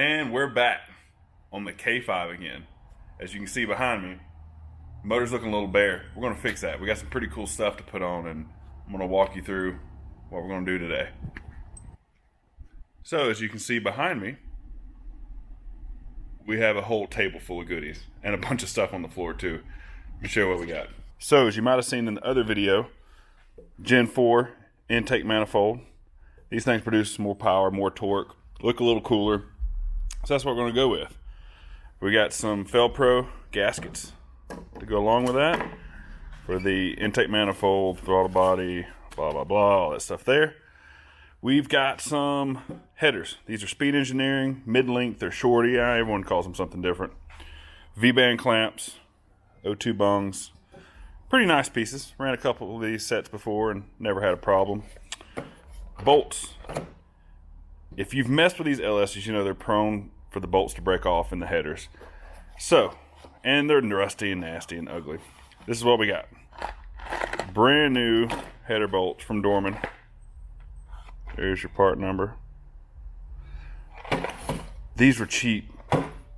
And we're back on the K5 again. As you can see behind me, motor's looking a little bare. We're going to fix that. We got some pretty cool stuff to put on, and I'm going to walk you through what we're going to do today. So as you can see behind me, we have a whole table full of goodies and a bunch of stuff on the floor too. Let me show you what we got. So as you might have seen in the other video, Gen 4 intake manifold. These things produce more power, more torque, look a little cooler. So that's what we're going to go with. We got some Fel-Pro gaskets to go along with that for the intake manifold, throttle body, blah, blah, blah, all that stuff there. We've got some headers. These are Speed Engineering, mid-length, they're shorty. Everyone calls them something different. V-band clamps, O2 bungs. Pretty nice pieces. Ran a couple of these sets before and never had a problem. Bolts. If you've messed with these LSs, you know they're prone for the bolts to break off in the headers. So, and they're rusty and nasty and ugly. This is what we got. Brand new header bolts from Dorman. There's your part number. These were cheap.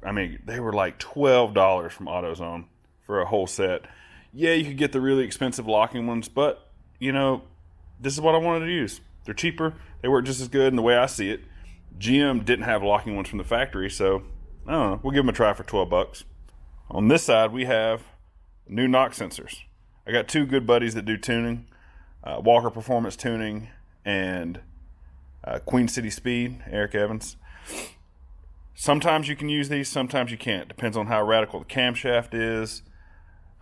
I mean, they were like $12 from AutoZone for a whole set. Yeah, you could get the really expensive locking ones, but, you know, this is what I wanted to use. They're cheaper. They work just as good in the way I see it. GM didn't have locking ones from the factory, so I don't know. We'll give them a try for 12 bucks. On this side, we have new knock sensors. I got two good buddies that do tuning, Walker Performance Tuning and Queen City Speed, Eric Evans. Sometimes you can use these, sometimes you can't. Depends on how radical the camshaft is,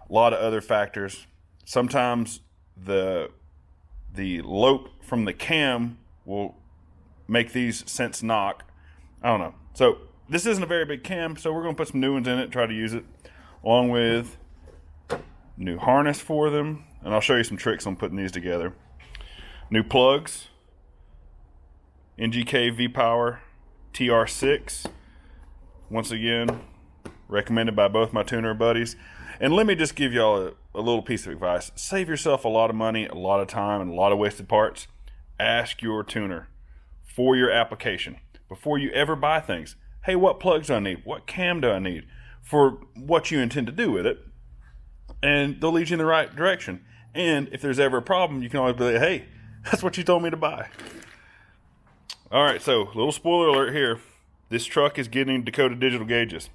a lot of other factors. Sometimes the lope from the cam will make these sense knock. I don't know. So this isn't a very big cam, so we're going to put some new ones in it, try to use it, along with new harness for them, and I'll show you some tricks on putting these together. New plugs, NGK V-Power TR6. Once again, recommended by both my tuner buddies. And let me just give y'all a little piece of advice. Save yourself a lot of money, a lot of time, and a lot of wasted parts. Ask your tuner for your application before you ever buy things. Hey, what plugs do I need? What cam do I need for what you intend to do with it? And they'll lead you in the right direction. And if there's ever a problem, you can always be like, hey, that's what you told me to buy. All right, so little spoiler alert here. This truck is getting Dakota digital gauges.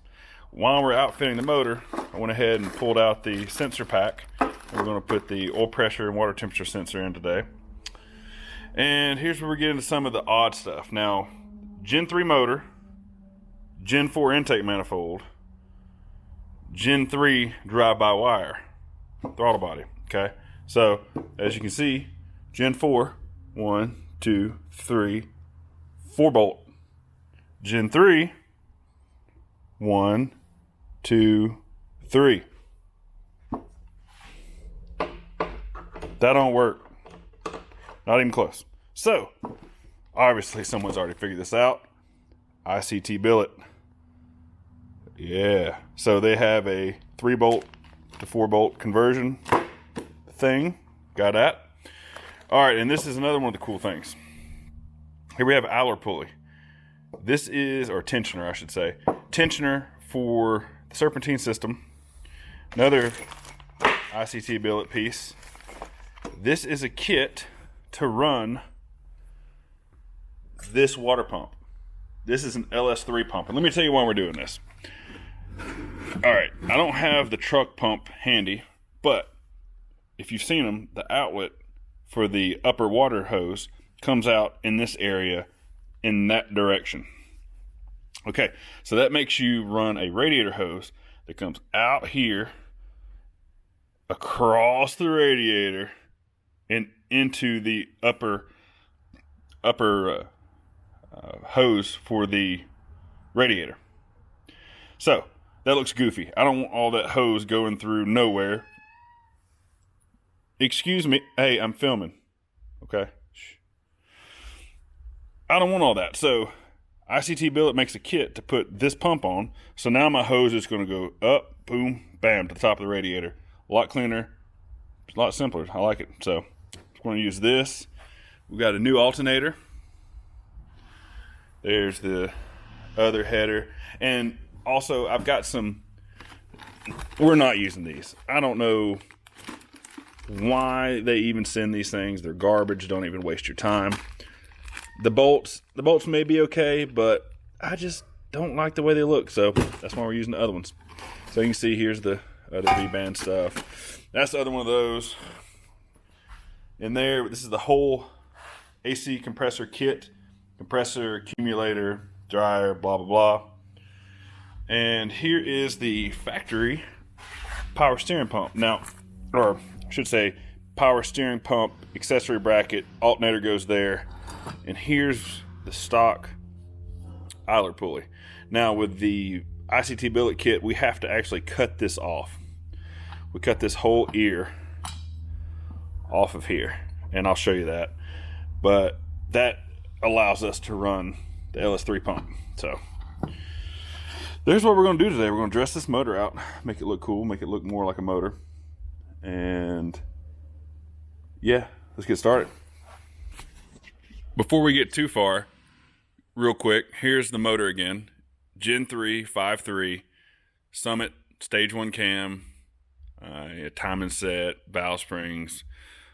While we're outfitting the motor, I went ahead and pulled out the sensor pack. And we're going to put the oil pressure and water temperature sensor in today. And here's where we get into some of the odd stuff. Now, Gen 3 motor, Gen 4 intake manifold, Gen 3 drive-by-wire throttle body. Okay, so as you can see, Gen 4, 1, 2, 3, 4 bolt. Gen 3, 1, 2, 3. That don't work. Not even close. So, obviously someone's already figured this out. ICT billet. Yeah. So they have a 3 bolt to 4 bolt conversion thing. Got that. All right, and this is another one of the cool things. Here we have Aller pulley. This is, or tensioner I should say, tensioner for the serpentine system. Another ICT billet piece. This is a kit to run this water pump. This is an LS3 pump. And let me tell you why we're doing this. All right, I don't have the truck pump handy, but if you've seen them, the outlet for the upper water hose comes out in this area in that direction. Okay, so that makes you run a radiator hose that comes out here, across the radiator, and into the upper hose for the radiator. So that looks goofy. I don't want all that hose going through nowhere. Excuse me. Hey, I'm filming. Okay. Shh. I don't want all that. So ICT billet makes a kit to put this pump on. So now my hose is going to go up, boom, bam, to the top of the radiator. A lot cleaner. It's a lot simpler. I like it. So I'm going to use this. We've got a new alternator. There's the other header. And also I've got some, we're not using these. I don't know why they even send these things. They're garbage. Don't even waste your time. The bolts may be okay, but I just don't like the way they look. So that's why we're using the other ones. So you can see here's the other V-band stuff. That's the other one of those. In there, this is the whole AC compressor kit. Compressor, accumulator, dryer, blah, blah, blah. And here is the factory power steering pump. Now, or I should say power steering pump, accessory bracket, alternator goes there. And here's the stock idler pulley. Now with the ICT billet kit, we have to actually cut this off. We cut this whole ear off of here, and I'll show you that. But that allows us to run the LS3 pump. So there's what we're going to do today. We're going to dress this motor out, make it look cool, make it look more like a motor. And yeah, let's get started. Before we get too far, real quick, here's the motor again. Gen 3, 5.3, Summit, stage 1 cam, timing set, valve springs,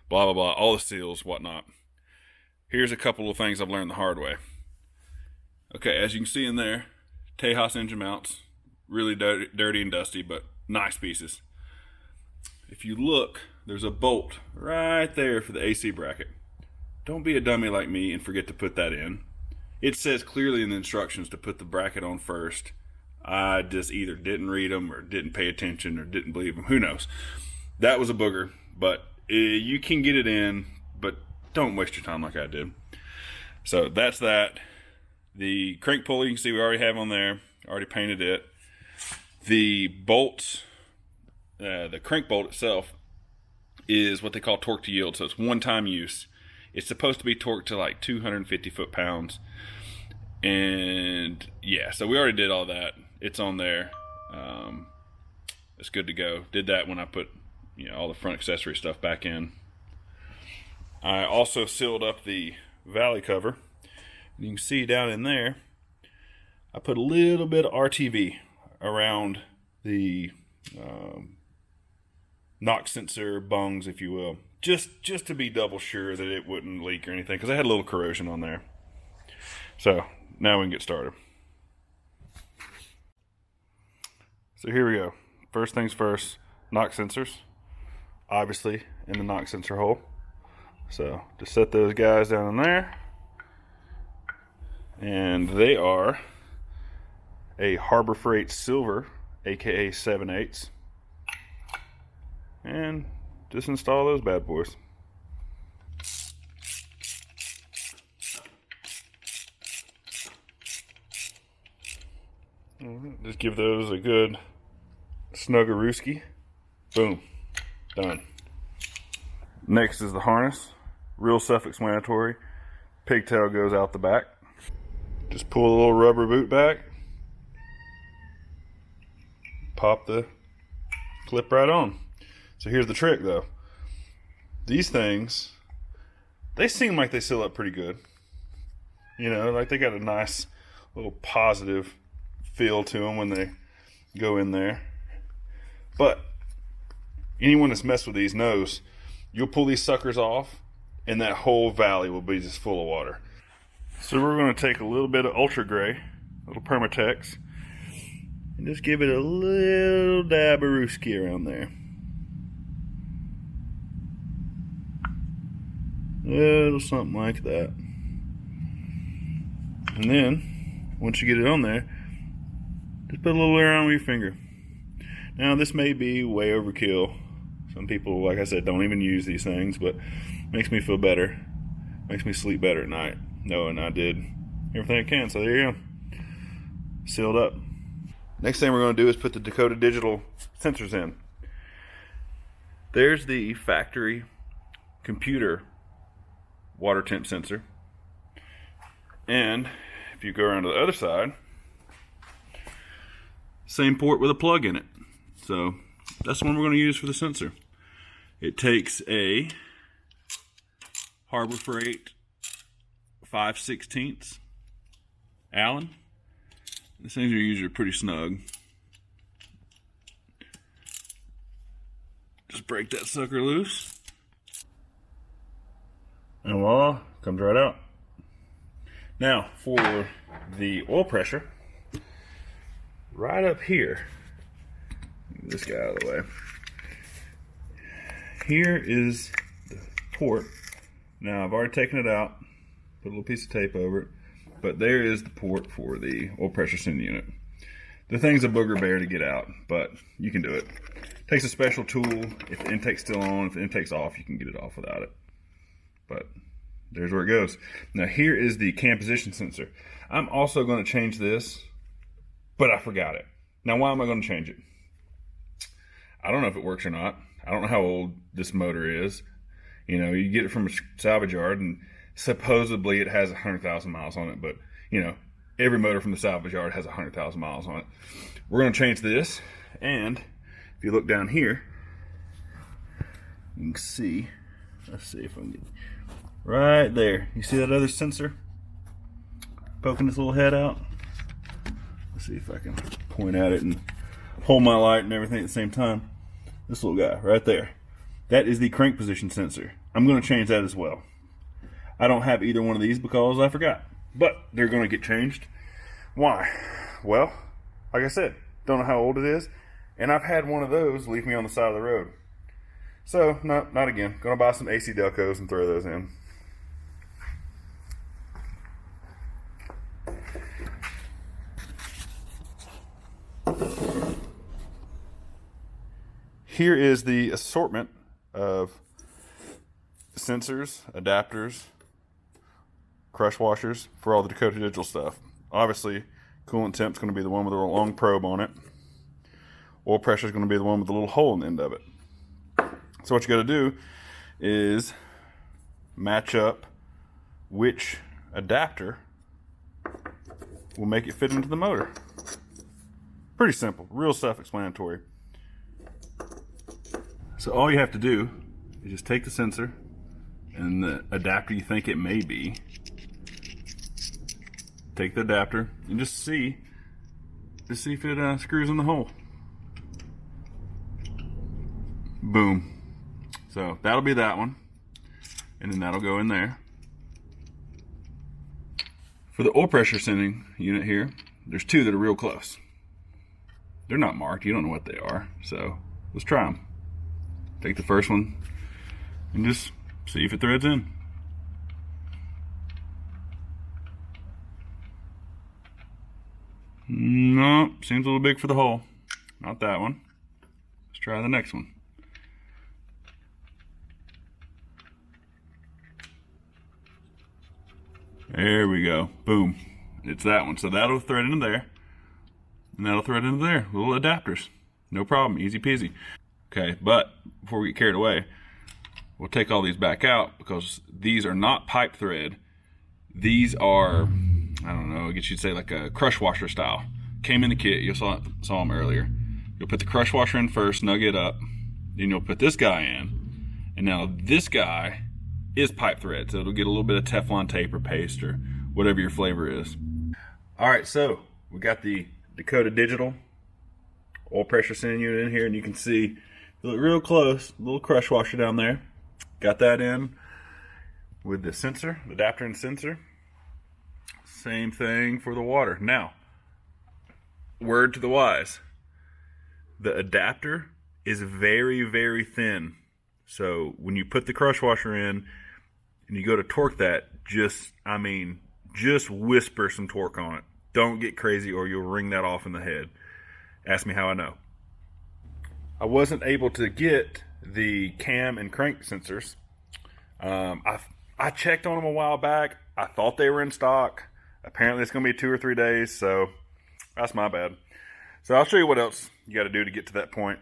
blah, blah, blah, all the seals, whatnot. Here's a couple of things I've learned the hard way. Okay, as you can see in there, Tejas engine mounts, really dirty and dusty, but nice pieces. If you look, there's a bolt right there for the AC bracket. Don't be a dummy like me and forget to put that in. It says clearly in the instructions to put the bracket on first. I just either didn't read them or didn't pay attention or didn't believe them. Who knows? That was a booger, but you can get it in, but don't waste your time like I did. So that's that. The crank pulley, you can see we already have on there. Already painted it. The bolts, the crank bolt itself is what they call torque to yield. So it's one-time use. It's supposed to be torqued to like 250 foot-pounds. And yeah, so we already did all that. It's on there. It's good to go. Did that when I put, all the front accessory stuff back in. I also sealed up the valley cover. You can see down in there, I put a little bit of RTV around the knock sensor bungs, if you will. Just to be double sure that it wouldn't leak or anything, because I had a little corrosion on there. So now we can get started. So here we go. First things first, knock sensors, obviously in the knock sensor hole. So just set those guys down in there. And they are a Harbor Freight Silver, aka 7/8. And just install those bad boys. Just give those a good snuggarooski. Boom. Done. Next is the harness. Real self-explanatory. Pigtail goes out the back. Just pull a little rubber boot back. Pop the clip right on. So here's the trick though. These things, they seem like they seal up pretty good. Like they got a nice little positive feel to them when they go in there. But anyone that's messed with these knows you'll pull these suckers off and that whole valley will be just full of water. So we're going to take a little bit of Ultra Gray, a little Permatex, and just give it a little dab of Rooski around there. A little something like that. And then, once you get it on there, just put a little air on with your finger. Now this may be way overkill. Some people, like I said, don't even use these things, but makes me feel better. Makes me sleep better at night, knowing I did everything I can. So there you go. Sealed up. Next thing we're going to do is put the Dakota Digital sensors in. There's the factory computer water temp sensor. And if you go around to the other side, same port with a plug in it. So that's the one we're going to use for the sensor. It takes a Harbor Freight 5/16 Allen. These things are usually pretty snug. Just break that sucker loose. And voila, comes right out. Now, for the oil pressure, right up here, get this guy out of the way. Here is the port. Now, I've already taken it out, put a little piece of tape over it, but there is the port for the oil pressure sending unit. The thing's a booger bear to get out, but you can do it. Takes a special tool. If the intake's still on, if the intake's off, you can get it off without it. But there's where it goes. Now here is the cam position sensor. I'm also going to change this, but I forgot it. Now why am I going to change it? I don't know if it works or not. I don't know how old this motor is. You know, you get it from a salvage yard and supposedly it has 100,000 miles on it, but you know, every motor from the salvage yard has 100,000 miles on it. We're going to change this, and if you look down here, you can see, let's see if I can get right there. You see that other sensor poking its little head out? Let's see if I can point at it and hold my light and everything at the same time. This little guy right there. That is the crank position sensor. I'm going to change that as well. I don't have either one of these because I forgot. But they're going to get changed. Why? Well, like I said, don't know how old it is. And I've had one of those leave me on the side of the road. So, no, not again. Going to buy some AC Delcos and throw those in. Here is the assortment of sensors, adapters, crush washers for all the Dakota Digital stuff. Obviously, coolant temp's going to be the one with a long probe on it. Oil pressure is going to be the one with the little hole in the end of it. So what you got to do is match up which adapter will make it fit into the motor. Pretty simple, real self-explanatory. So all you have to do is just take the sensor and the adapter you think it may be. Take the adapter and just see if it screws in the hole. Boom. So that'll be that one, and then that'll go in there. For the oil pressure sending unit here, there's two that are real close. They're not marked, you don't know what they are, so let's try them. Take the first one and just see if it threads in. No, seems a little big for the hole. Not that one. Let's try the next one. There we go. Boom. It's that one. So that'll thread into there. And that'll thread into there. Little adapters. No problem. Easy peasy. Okay, but before we get carried away, we'll take all these back out because these are not pipe thread. These are, I don't know, I guess you'd say like a crush washer style. Came in the kit. You saw them earlier. You'll put the crush washer in first, snug it up. Then you'll put this guy in. And now this guy is pipe thread. So it'll get a little bit of Teflon tape or paste or whatever your flavor is. All right, so we got the Dakota Digital oil pressure sending unit in here, and you can see, look real close, little crush washer down there. Got that in with the sensor, the adapter and sensor. Same thing for the water. Now, word to the wise, the adapter is very, very thin. So when you put the crush washer in and you go to torque that, just whisper some torque on it. Don't get crazy or you'll ring that off in the head. Ask me how I know. I wasn't able to get the cam and crank sensors. I checked on them a while back. I thought they were in stock. Apparently it's going to be 2 or 3 days, so that's my bad. So I'll show you what else you got to do to get to that point.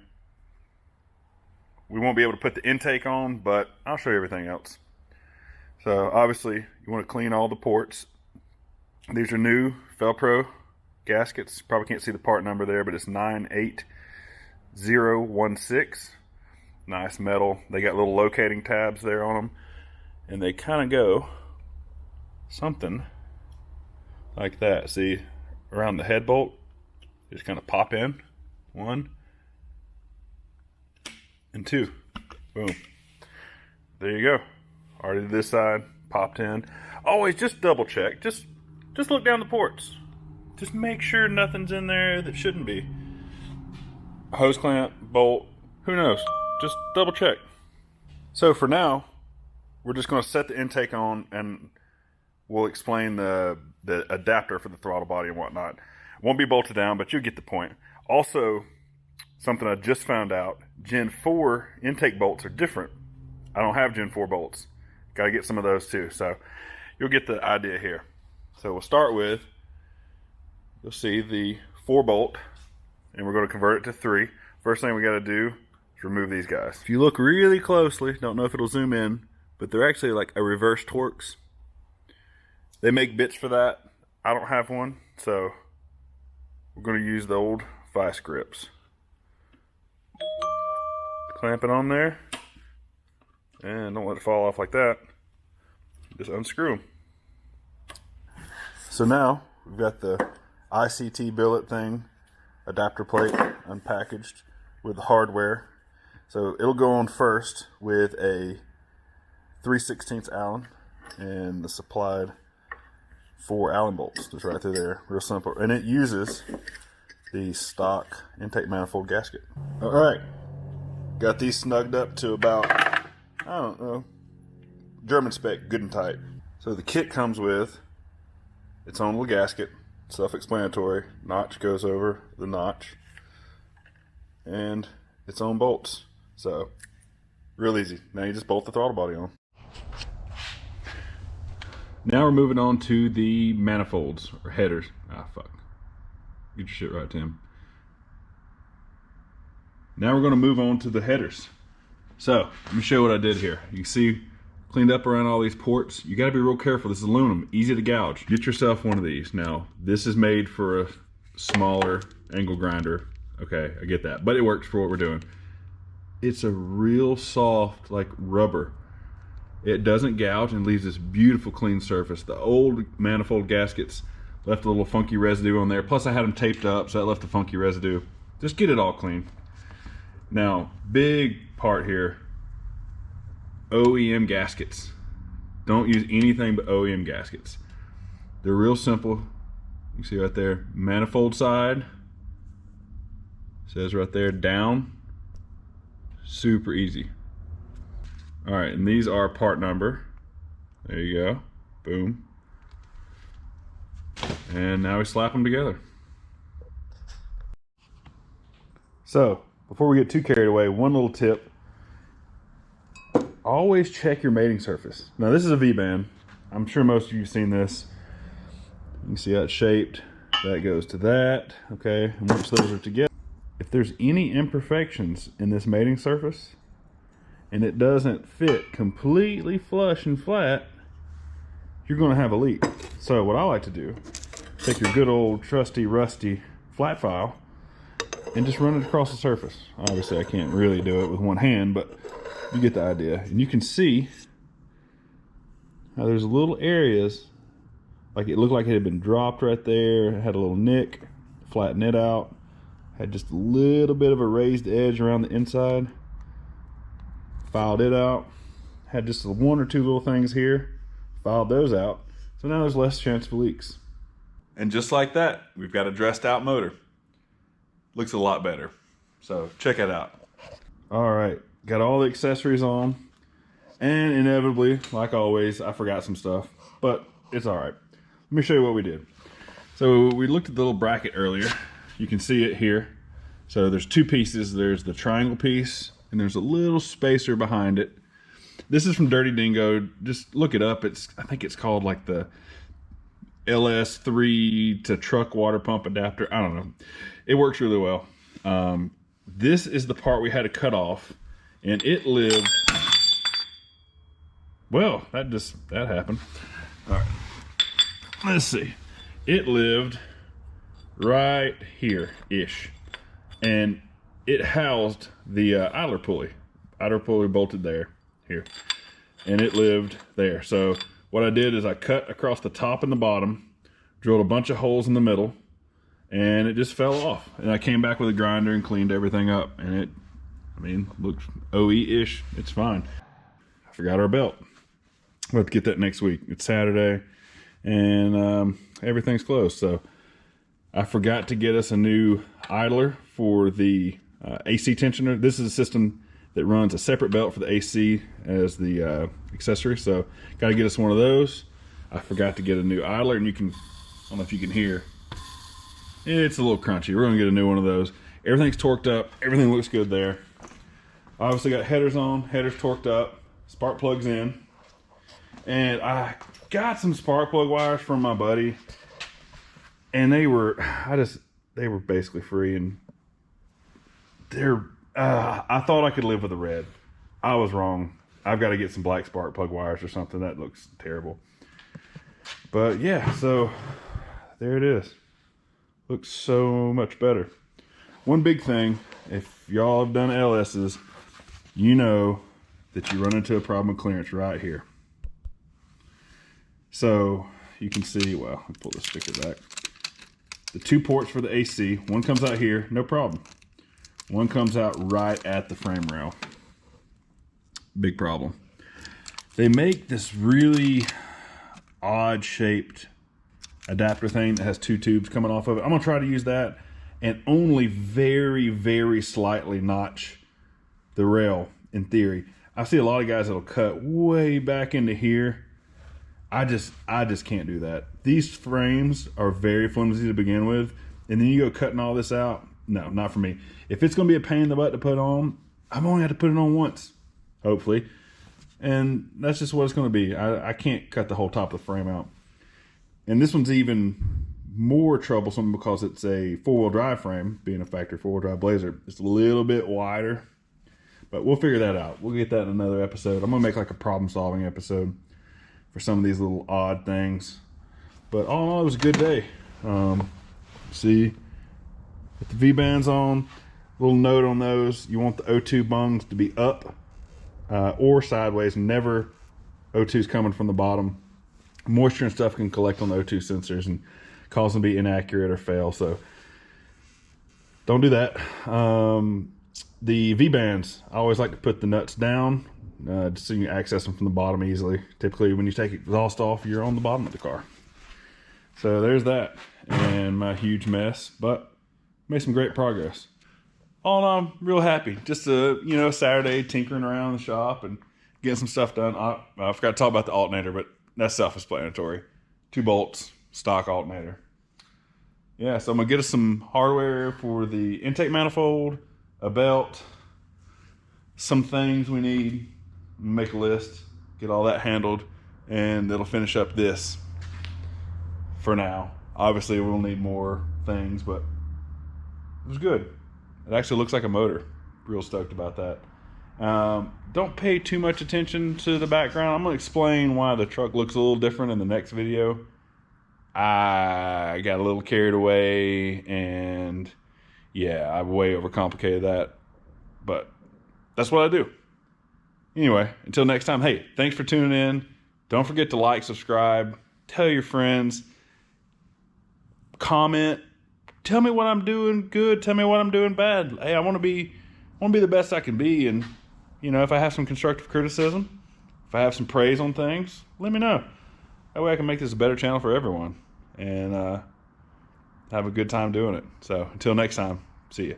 We won't be able to put the intake on, but I'll show you everything else. So obviously you want to clean all the ports. These are new Velcro gaskets. Probably can't see the part number there, but it's 98016. Nice metal. They got little locating tabs there on them, and they kind of go something like that. See, around the head bolt. Just kind of pop in. 1 and 2. Boom. There you go. Already this side popped in. Always just double check. Just look down the ports. Just make sure nothing's in there that shouldn't be. Hose clamp, bolt, who knows? Just double check. So for now, we're just going to set the intake on and we'll explain the adapter for the throttle body and whatnot. It won't be bolted down, but you get the point. Also, something I just found out, Gen 4 intake bolts are different. I don't have Gen 4 bolts. Got to get some of those too. So you'll get the idea here. So we'll start with, you'll see the 4 bolt, and we're going to convert it to 3. First thing we got to do is remove these guys. If you look really closely, don't know if it'll zoom in, but they're actually like a reverse Torx. They make bits for that. I don't have one, so we're going to use the old vice grips. Clamp it on there, and don't let it fall off like that. Just unscrew them. So now we've got the ICT billet thing, adapter plate unpackaged with the hardware. So it'll go on first with a 3/16 Allen and the supplied 4 Allen bolts just right through there. Real simple. And it uses the stock intake manifold gasket. All right. Got these snugged up to about, I don't know, German spec, good and tight. So the kit comes with its own little gasket, self-explanatory. Notch goes over the notch, and its own bolts. So real easy. Now you just bolt the throttle body on. Now we're moving on to the manifolds or headers. Ah, fuck. Get your shit right, Tim. Now we're going to move on to the headers. So let me show you what I did here. You can see cleaned up around all these ports. You got to be real careful. This is aluminum, easy to gouge. Get yourself one of these. Now this is made for a smaller angle grinder. Okay, I get that, but it works for what we're doing. It's a real soft, like rubber. It doesn't gouge and leaves this beautiful clean surface. The old manifold gaskets left a little funky residue on there. Plus I had them taped up, so that left a funky residue. Just get it all clean. Now, big part here, OEM gaskets. Don't use anything but OEM gaskets. They're real simple. You see right there, manifold side. Says right there, down. Super easy. All right, and these are part number. There you go, boom. And now we slap them together. So, before we get too carried away, one little tip. Always check your mating surface. Now this is a V-band. I'm sure most of you have seen this. You can see how it's shaped. That goes to that, okay? And once those are together, if there's any imperfections in this mating surface and it doesn't fit completely flush and flat, you're gonna have a leak. So what I like to do, take your good old trusty rusty flat file and just run it across the surface. Obviously I can't really do it with one hand, but you get the idea. And you can see how there's little areas, like it looked like it had been dropped right there. It had a little nick, flattened it out, had just a little bit of a raised edge around the inside. Filed it out, had just 1 or 2 little things here, filed those out. So now there's less chance for leaks. And just like that, we've got a dressed out motor. Looks a lot better. So check it out. All right, got all the accessories on. And inevitably, like always, I forgot some stuff, but it's all right. Let me show you what we did. So we looked at the little bracket earlier. You can see it here. So there's 2 pieces. There's the triangle piece, and there's a little spacer behind it. This is from Dirty Dingo. Just look it up. I think it's called like the LS3 to truck water pump adapter. I don't know. It works really well. This is the part we had to cut off, and it lived. Well, that happened. All right. Let's see. It lived right here-ish. And it housed the idler pulley. Idler pulley bolted there, here. And it lived there. So what I did is I cut across the top and the bottom, drilled a bunch of holes in the middle, and it just fell off. And I came back with a grinder and cleaned everything up, and it, I mean, looks OE-ish. It's fine. I forgot our belt. We'll have to get that next week. It's Saturday, and everything's closed. So I forgot to get us a new idler for the AC tensioner. This is a system that runs a separate belt for the AC as the accessory. So got to get us one of those. I forgot to get a new idler, and you can, I don't know if you can hear, it's a little crunchy. We're gonna get a new one of those. Everything's torqued up. Everything looks good there. Obviously got headers on, headers torqued up, spark plugs in. And I got some spark plug wires from my buddy, and they were basically free, and I thought I could live with the red. I was wrong. I've got to get some black spark plug wires or something. That looks terrible. But yeah, so there it is. Looks so much better. One big thing, if y'all have done LS's, you know that you run into a problem with clearance right here. So you can see, well, I'll pull this sticker back. The 2 ports for the AC, one comes out here, no problem. One comes out right at the frame rail. Big problem. They make this really odd shaped adapter thing that has 2 tubes coming off of it. I'm gonna try to use that and only very, very slightly notch the rail in theory. I see a lot of guys that'll cut way back into here. I just can't do that. These frames are very flimsy to begin with, and then you go cutting all this out. No, not for me. If it's gonna be a pain in the butt to put on, I've only had to put it on once, hopefully. And that's just what it's gonna be. I can't cut the whole top of the frame out. And this one's even more troublesome because it's a 4-wheel drive frame, being a factory 4-wheel drive Blazer. It's a little bit wider, but we'll figure that out. We'll get that in another episode. I'm gonna make like a problem-solving episode for some of these little odd things. But all in all, it was a good day. See, with the V-bands on, little note on those, you want the O2 bungs to be up or sideways, never O2's coming from the bottom. Moisture and stuff can collect on the O2 sensors and cause them to be inaccurate or fail, so don't do that. The V-bands, I always like to put the nuts down, just so you can access them from the bottom easily. Typically when you take exhaust off, you're on the bottom of the car. So there's that, and my huge mess, but made some great progress. All in all, I'm real happy. Just a Saturday tinkering around the shop and getting some stuff done. I forgot to talk about the alternator, but that's self-explanatory. 2 bolts, stock alternator. Yeah, so I'm gonna get us some hardware for the intake manifold, a belt, some things we need. Make a list, get all that handled, and it'll finish up this for now. Obviously we'll need more things, but it was good. It actually looks like a motor. Real stoked about that. Don't pay too much attention to the background. I'm gonna explain why the truck looks a little different in the next video. I got a little carried away, and yeah, I way overcomplicated that, but that's what I do. Anyway, until next time, hey, thanks for tuning in. Don't forget to like, subscribe, tell your friends, comment, tell me what I'm doing good, tell me what I'm doing bad. Hey, I want to be the best I can be, and if I have some constructive criticism, if I have some praise on things, let me know. That way I can make this a better channel for everyone and have a good time doing it. So until next time, see ya.